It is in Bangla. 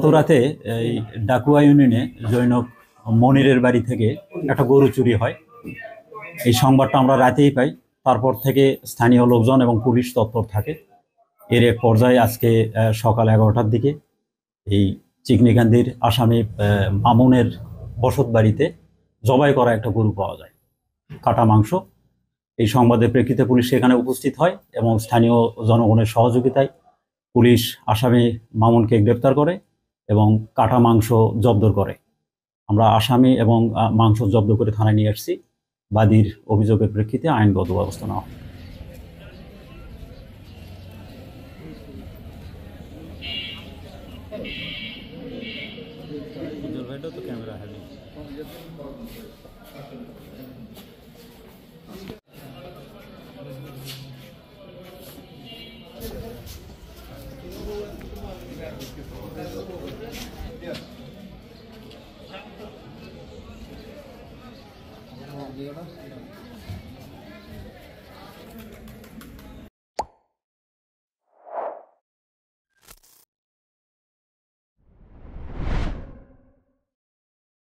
গত রাতে এই ডাকুয়া ইউনিয়নে জৈনক মনিরের বাড়ি থেকে একটা গরু চুরি হয়। এই সংবাদটা আমরা রাতেই পাই। তারপর থেকে স্থানীয় লোকজন এবং পুলিশ তৎপর থাকে। এর এক পর্যায়ে আজকে সকাল 11টার দিকে এই চিকনিকান্দির আসামি মামুনের বসত বাড়িতে জবাই করা একটা গরু পাওয়া যায়, কাটা মাংস। এই সংবাদের প্রেক্ষিতে পুলিশ সেখানে উপস্থিত হয় এবং স্থানীয় জনগণের সহযোগিতায় পুলিশ আসামি মামুনকে গ্রেপ্তার করে এবং কাটা মাংস জব্দ করে। আমরা আসামি এবং মাংস জব্দ করে থানায় নিয়ে আসছি। বাদীর অভিযোগের প্রেক্ষিতে আইনগত ব্যবস্থা নেওয়া হয়। Yeah.